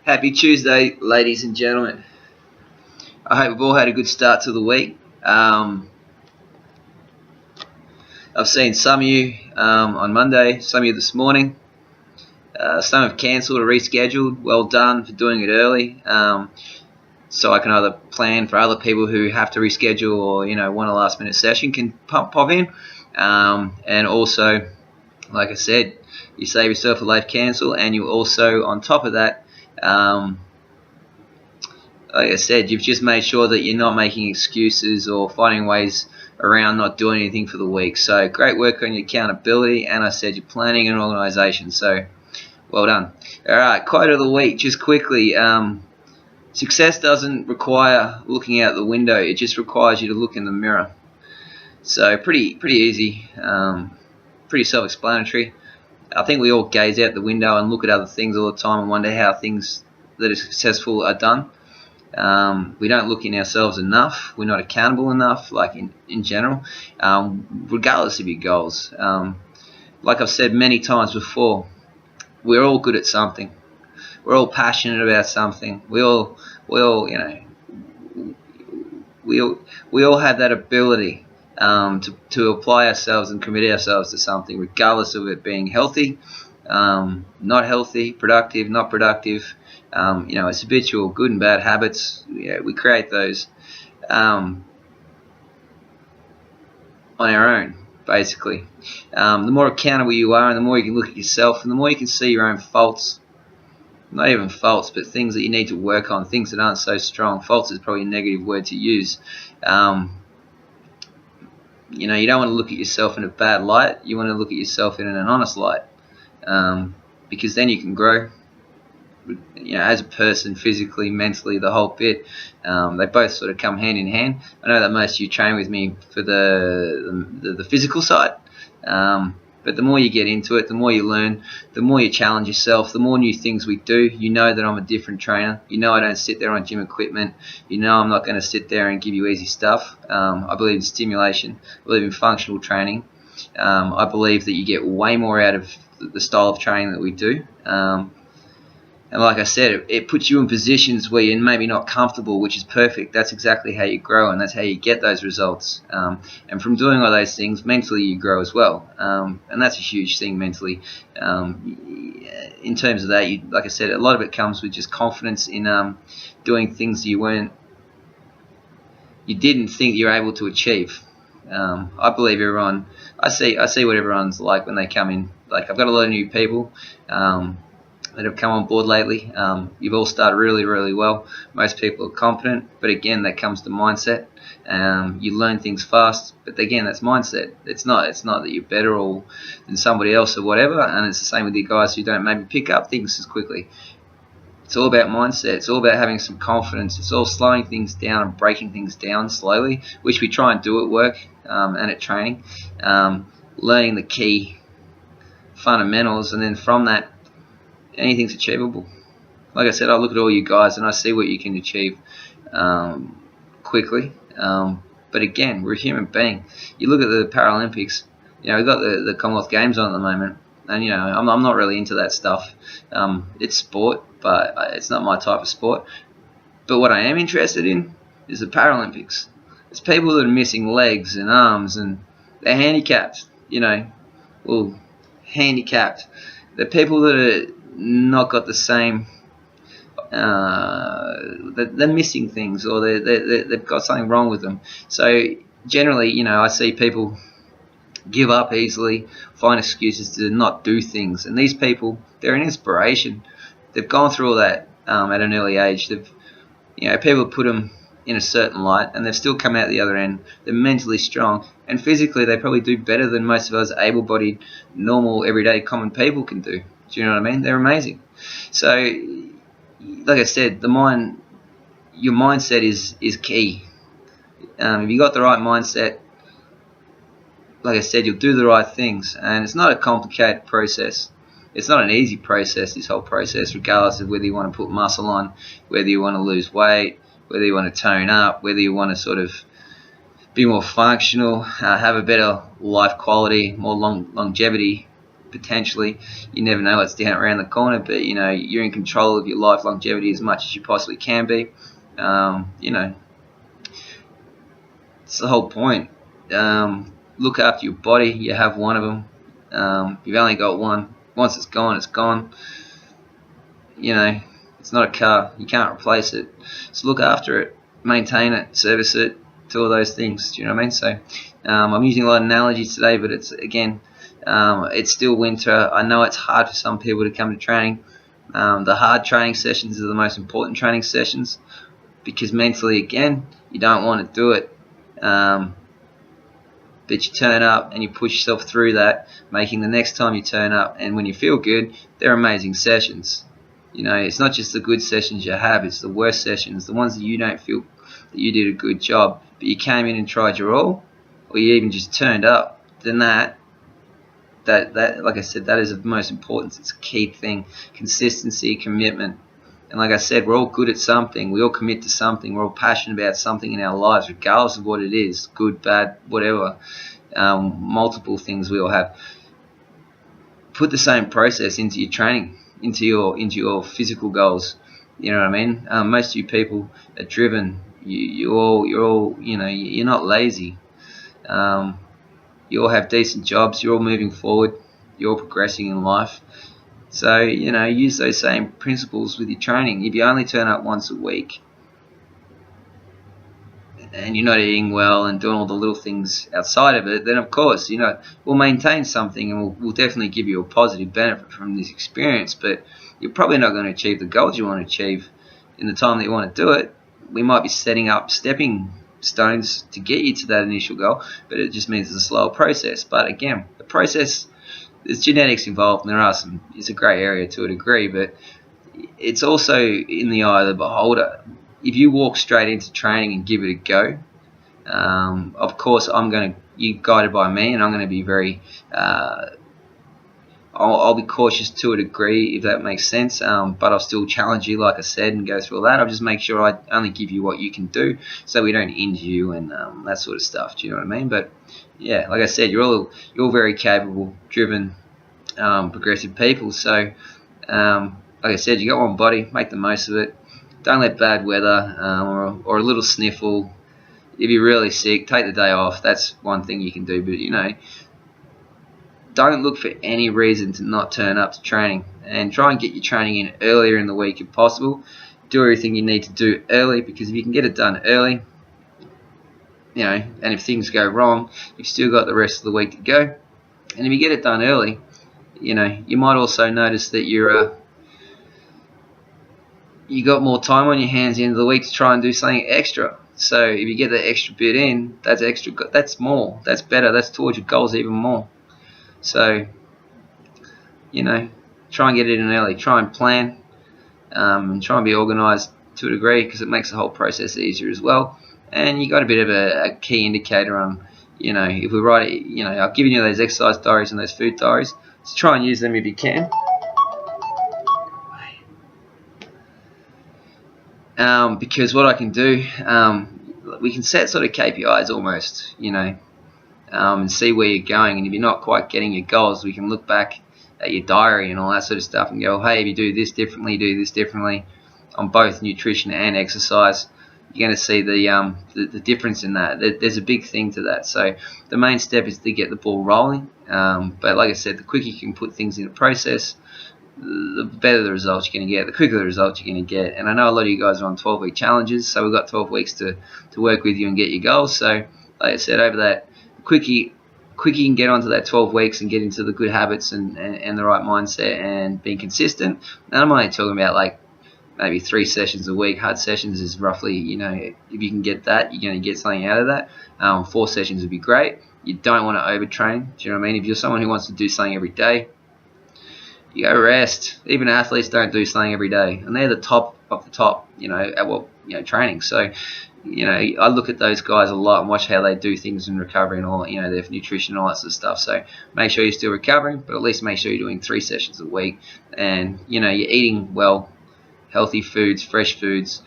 Happy Tuesday, ladies and gentlemen. I hope we've all had a good start to the week. I've seen some of you on Monday, some of you this morning. Some have cancelled or rescheduled. Well done for doing it early. So I can either plan for other people who have to reschedule or want a last minute session can pop in. And also, like I said, you save yourself a late cancel, and you also, on top of that, like I said, you've just made sure that you're not making excuses or finding ways around not doing anything for the week. So great work on your accountability, and I said your planning and organisation. So well done. All right, quote of the week, just quickly. Success doesn't require looking out the window. It just requires you to look in the mirror. So pretty easy, pretty self-explanatory. I think we all gaze out the window and look at other things all the time and wonder how things that are successful are done. We don't look in ourselves enough. We're not accountable enough, like in general, regardless of your goals. Like I've said many times before, we're all good at something. We're all passionate about something. We all have that ability to apply ourselves and commit ourselves to something, regardless of it being healthy, not healthy, productive, not productive. It's habitual, good and bad habits. We create those on our own, basically. The more accountable you are, and the more you can look at yourself, and the more you can see your own faults. Not even faults, but things that you need to work on, things that aren't so strong. Faults is probably a negative word to use. You don't want to look at yourself in a bad light. You want to look at yourself in an honest light, because then you can grow. As a person, physically, mentally, the whole bit. They both sort of come hand in hand. I know that most of you train with me for the physical side, but the more you get into it, the more you learn, the more you challenge yourself, the more new things we do. You know that I'm a different trainer. You know I don't sit there on gym equipment. You know I'm not going to sit there and give you easy stuff. I believe in stimulation. I believe in functional training. I believe that you get way more out of the style of training that we do. And like I said, it puts you in positions where you're maybe not comfortable, which is perfect. That's exactly how you grow, and that's how you get those results. And from doing all those things, mentally you grow as well. And that's a huge thing mentally. In terms of that, like I said, a lot of it comes with just confidence in doing things you didn't think you were able to achieve. I believe everyone. I see what everyone's like when they come in. Like, I've got a lot of new people that have come on board lately. You've all started really, really well. Most people are competent, but again, that comes to mindset. You learn things fast, but again, that's mindset. It's not that you're better or than somebody else or whatever. And it's the same with you guys who don't maybe pick up things as quickly. It's all about mindset. It's all about having some confidence. It's all slowing things down and breaking things down slowly, which we try and do at work and at training. Learning the key fundamentals, and then from that, anything's achievable. Like I said, I look at all you guys and I see what you can achieve quickly. But again, we're a human being. You look at the Paralympics. We've got the Commonwealth Games on at the moment, and I'm not really into that stuff. It's sport, but it's not my type of sport. But what I am interested in is the Paralympics. It's people that are missing legs and arms, and they're handicapped. Handicapped. They're people that are not got the same. They're missing things, or they've got something wrong with them. So generally, I see people give up easily, find excuses to not do things, and these people, they're an inspiration. They've gone through all that at an early age. People put them in a certain light, and they've still come out the other end. They're mentally strong, and physically they probably do better than most of us able-bodied, normal, everyday, common people can do. Do you know what I mean? They're amazing. So, like I said, your mindset is key. If you got the right mindset, like I said, you'll do the right things, and it's not a complicated process. It's not an easy process, this whole process, regardless of whether you want to put muscle on, whether you want to lose weight, whether you want to tone up, whether you want to sort of be more functional, have a better life quality, more longevity. potentially. You never know what's down around the corner, but you know, you're in control of your life longevity as much as you possibly can be. You know, it's the whole point. Look after your body. You have one of them. You've only got one. Once it's gone, it's gone. You know, it's not a car. You can't replace it. So look after it, maintain it, service it, do all those things. Do you know what I mean? So I'm using a lot of analogies today, but it's again, it's still winter. I know it's hard for some people to come to training. The hard training sessions are the most important training sessions because mentally, again, you don't want to do it. But you turn up and you push yourself through that, making the next time you turn up, and when you feel good, they're amazing sessions. You know, it's not just the good sessions you have, it's the worst sessions, the ones that you don't feel that you did a good job, but you came in and tried your all, or you even just turned up. Then that like I said, that is of the most important. It's a key thing. Consistency, commitment. And like I said, we're all good at something. We all commit to something. We're all passionate about something in our lives, regardless of what it is, good, bad, whatever. Multiple things we all have. Put the same process into your training, into your physical goals. You know what I mean? Most of you people are driven. You're all, you know, you're not lazy. You all have decent jobs. You're all moving forward. You're all progressing in life. So, you know, use those same principles with your training. If you only turn up once a week and you're not eating well and doing all the little things outside of it, then of course, you know, we'll maintain something and we'll definitely give you a positive benefit from this experience, but you're probably not going to achieve the goals you want to achieve in the time that you want to do it. We might be setting up stepping stones to get you to that initial goal, but it just means it's a slower process. But again, the process, there's genetics involved, and there are some. It's a grey area to a degree, but it's also in the eye of the beholder. If you walk straight into training and give it a go, of course you're guided by me, and I'm going to be very. I'll be cautious to a degree, if that makes sense, but I'll still challenge you, like I said, and go through all that. I'll just make sure I only give you what you can do, so we don't injure you and that sort of stuff. Do you know what I mean? But yeah, like I said, you're all very capable, driven, progressive people. So, like I said, you got one body, make the most of it. Don't let bad weather or a little sniffle. If you're really sick, take the day off. That's one thing you can do. But you know, don't look for any reason to not turn up to training, and try and get your training in earlier in the week if possible. Do everything you need to do early, because if you can get it done early, you know, and if things go wrong, you've still got the rest of the week to go. And if you get it done early, you know, you might also notice that you got more time on your hands at the end of the week to try and do something extra. So if you get that extra bit in, that's extra. That's more. That's better. That's towards your goals even more. So, you know, try and get it in early. Try and plan, and try and be organised to a degree, because it makes the whole process easier as well. And you got a bit of a key indicator on, you know, if we write it, you know, I've given you those exercise diaries and those food diaries. So try and use them if you can. Because what I can do, we can set sort of KPIs almost, you know, and see where you're going. And if you're not quite getting your goals, we can look back at your diary and all that sort of stuff and go, hey, if you do this differently, do this differently on both nutrition and exercise, you're going to see the difference in that. There's a big thing to that. So the main step is to get the ball rolling. But like I said, the quicker you can put things into process, the better the results you're going to get, the quicker the results you're going to get. And I know a lot of you guys are on 12-week challenges, so we've got 12 weeks to work with you and get your goals. So like I said, over that, quicker you can get onto that 12 weeks and get into the good habits and the right mindset and being consistent. And I'm only talking about like maybe 3 sessions a week. Hard sessions is roughly, you know, if you can get that, you're going to get something out of that. 4 sessions would be great. You don't want to overtrain. Do you know what I mean? If you're someone who wants to do something every day, you go rest. Even athletes don't do something every day, and they're the top of the top, you know, at what, you know, training. So, you know, I look at those guys a lot and watch how they do things in recovery and all, you know, their nutrition and all that sort of stuff. So make sure you're still recovering, but at least make sure you're doing 3 sessions a week, and you know, you're eating well, healthy foods, fresh foods,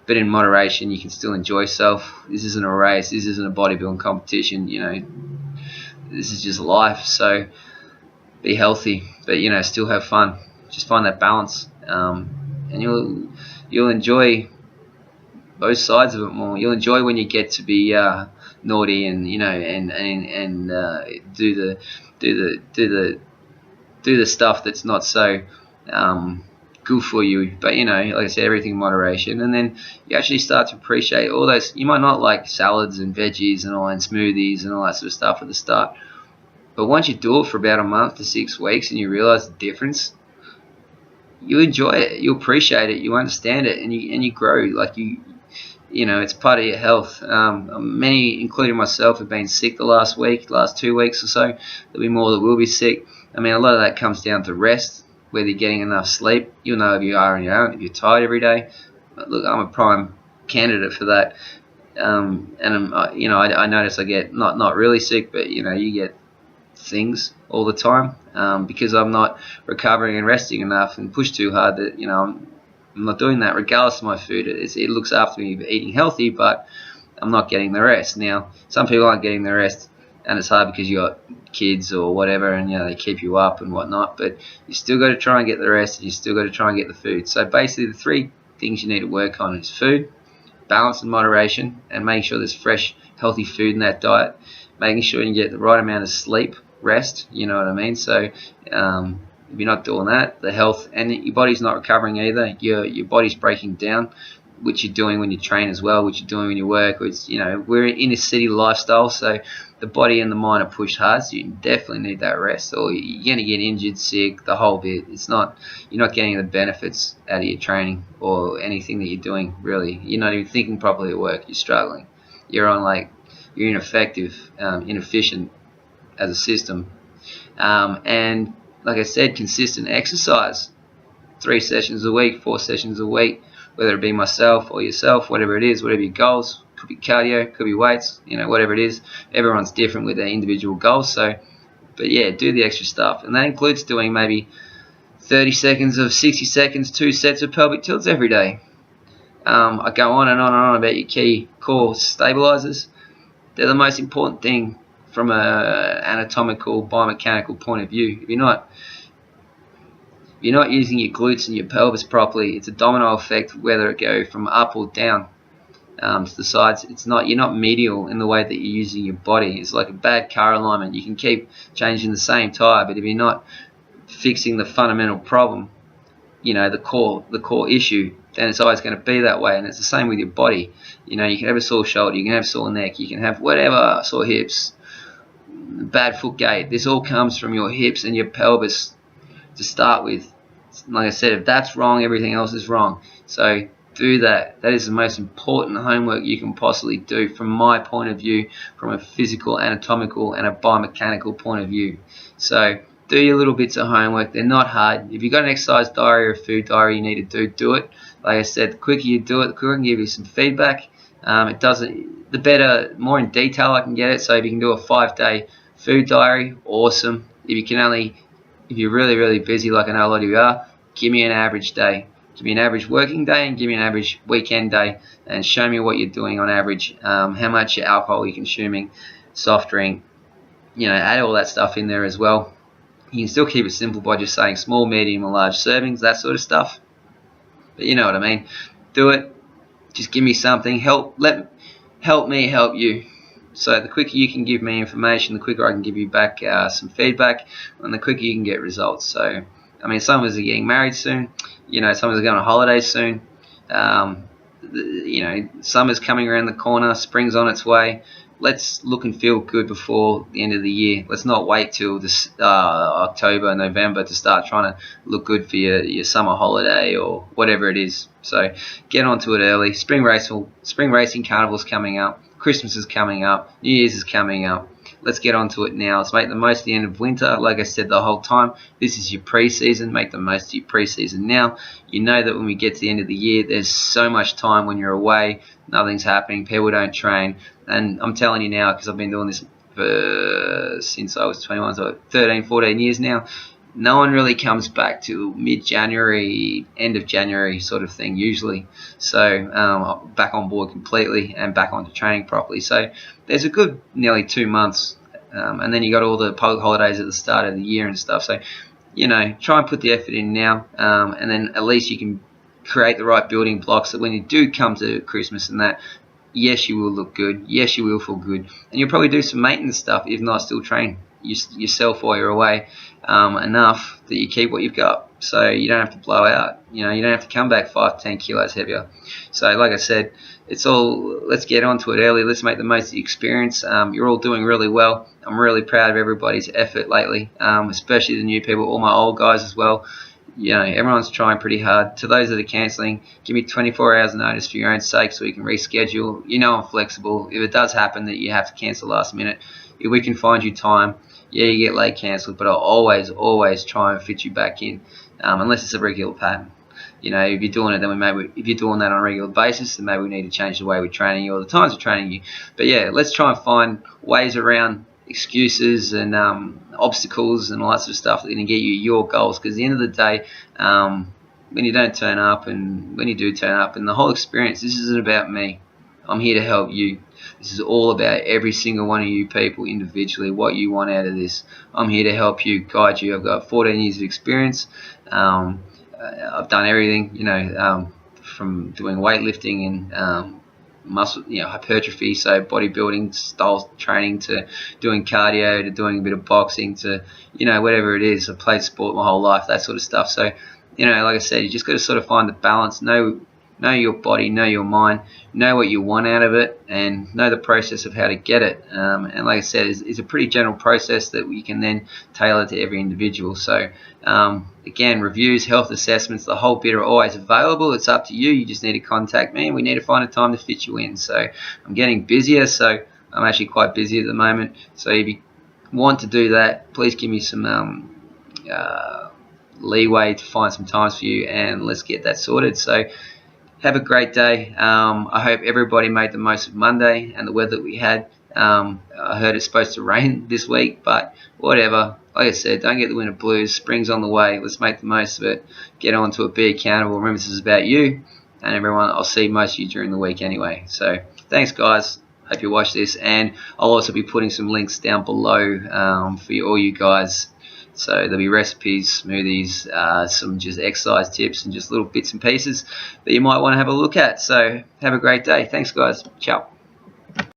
but in moderation. You can still enjoy yourself. This isn't a race. This isn't a bodybuilding competition. You know, this is just life. So be healthy, but still have fun. Just find that balance, and you'll enjoy both sides of it more. You'll enjoy when you get to be naughty and do the stuff that's not so good for you. But like I said, everything in moderation, and then you actually start to appreciate all those. You might not like salads and veggies and smoothies and all that sort of stuff at the start, but once you do it for about a month to 6 weeks and you realize the difference, you enjoy it, you appreciate it, you understand it, and you grow. Like it's part of your health. Many, including myself, have been sick the last 2 weeks or so. There'll be more that will be sick. I mean, a lot of that comes down to rest, whether you're getting enough sleep. You'll know if you are and you aren't, if you're tired every day. But look, I'm a prime candidate for that. I notice I get not really sick, but you get things all the time because I'm not recovering and resting enough and push too hard. That I'm not doing that regardless of my food. It looks after me eating healthy, but I'm not getting the rest. Now, some people aren't getting the rest, and it's hard because you got kids or whatever, and they keep you up and whatnot. But you still got to try and get the rest, and you still got to try and get the food. So basically, the 3 things you need to work on is food, balance and moderation, and making sure there's fresh, healthy food in that diet. Making sure you get the right amount of sleep, rest. You know what I mean? So if you're not doing that, the health and your body's not recovering either. Your body's breaking down, which you're doing when you train as well, which you're doing when you work. We're in a city lifestyle, so the body and the mind are pushed hard. So you definitely need that rest, or you're going to get injured, sick, the whole bit. You're not getting the benefits out of your training or anything that you're doing. Really, you're not even thinking properly at work. You're struggling. You're ineffective, inefficient as a system, and like I said, consistent exercise, 3 sessions a week, 4 sessions a week, whether it be myself or yourself, whatever it is, whatever your goals, could be cardio, could be weights, whatever it is. Everyone's different with their individual goals. So, but yeah, do the extra stuff, and that includes doing maybe 30 seconds of 60 seconds, 2 sets of pelvic tilts every day. I go on and on and on about your key core stabilizers. They're the most important thing from an anatomical, biomechanical point of view. If you're not using your glutes and your pelvis properly, it's a domino effect whether it go from up or down to the sides. You're not medial in the way that you're using your body. It's like a bad car alignment. You can keep changing the same tire, but if you're not fixing the fundamental problem, the core issue, then it's always going to be that way. And it's the same with your body. You can have a sore shoulder, you can have sore neck, you can have whatever, sore hips, bad foot gait. This all comes from your hips and your pelvis to start with. Like I said, if that's wrong, everything else is wrong. So do that. That is the most important homework you can possibly do from my point of view, from a physical, anatomical, and a biomechanical point of view. So do your little bits of homework. They're not hard. If you've got an exercise diary or a food diary you need to do it. Like I said, the quicker you do it, the quicker I can give you some feedback. The better, more in detail I can get it. So if you can do a 5-day food diary, awesome. If you're really, really busy, like I know a lot of you are, give me an average day. Give me an average working day and give me an average weekend day, and show me what you're doing on average, how much alcohol you're consuming, soft drink, add all that stuff in there as well. You can still keep it simple by just saying small, medium, or large servings, that sort of stuff. But you know what I mean. Do it. Just give me something. Help me help you. So the quicker you can give me information, the quicker I can give you back some feedback, and the quicker you can get results. So, I mean, some of us are getting married soon. Some of us are going on holidays soon. Summer's coming around the corner. Spring's on its way. Let's look and feel good before the end of the year. Let's not wait till this October, November to start trying to look good for your summer holiday or whatever it is. So get onto it early. Spring racing carnival's coming up. Christmas is coming up. New Year's is coming up. Let's get onto it now. Let's make the most of the end of winter. Like I said the whole time, this is your pre-season. Make the most of your pre-season now. You know that when we get to the end of the year, there's so much time when you're away. Nothing's happening. People don't train. And I'm telling you now, because I've been doing this since I was 21, so 13, 14 years now. No one really comes back to mid-January, end of January sort of thing usually. So back on board completely and back onto training properly. So there's a good nearly 2 months and then you got all the public holidays at the start of the year and stuff. So, you know, try and put the effort in now, and then at least you can create the right building blocks that when you do come to Christmas and that, yes, you will look good, yes, you will feel good, and you'll probably do some maintenance stuff, if not still train yourself while you're away enough that you keep what you've got, so you don't have to blow out. You know, you don't have to come back 5-10 kilos heavier. So like I said, it's all, let's get onto it early. Let's make the most of the experience. You're all doing really well. I'm really proud of everybody's effort lately, especially the new people, all my old guys as well. You know, everyone's trying pretty hard. To those that are cancelling, give me 24 hours notice for your own sake so we can reschedule. You know I'm flexible. If it does happen that you have to cancel last minute, if we can find you time, yeah, you get late cancelled, but I'll always try and fit you back in, unless it's a regular pattern. You know, if you're doing it, then if you're doing that on a regular basis, then maybe we need to change the way we're training you or the times we're training you. But yeah, let's try and find ways around excuses and obstacles and all that sort of stuff that can get you your goals. Because at the end of the day, when you don't turn up and when you do turn up, and the whole experience, this isn't about me. I'm here to help you. This is all about every single one of you people individually, what you want out of this. I'm here to help you, guide you. I've got 14 years of experience. I've done everything, you know, from doing weightlifting and muscle, you know, hypertrophy, so bodybuilding style training, to doing cardio, to doing a bit of boxing, to, you know, whatever it is. I've played sport my whole life, that sort of stuff. So, you know, like I said, you just got to sort of find the balance, know your body, know your mind, know what you want out of it, and know the process of how to get it. And like I said, it's a pretty general process that we can then tailor to every individual. So again, reviews, health assessments, the whole bit are always available. It's up to you. You just need to contact me, and we need to find a time to fit you in. So I'm getting busier, so I'm actually quite busy at the moment. So if you want to do that, please give me some leeway to find some times for you, and let's get that sorted. So have a great day. I hope everybody made the most of Monday and the weather that we had. I heard it's supposed to rain this week, but whatever. Like I said, don't get the winter blues. Spring's on the way. Let's make the most of it. Get on to it. Be accountable. Remember, this is about you and everyone. I'll see most of you during the week anyway. So thanks, guys. Hope you watch this, and I'll also be putting some links down below for all you guys. So there'll be recipes, smoothies, some just exercise tips, and just little bits and pieces that you might want to have a look at. So have a great day. Thanks, guys. Ciao.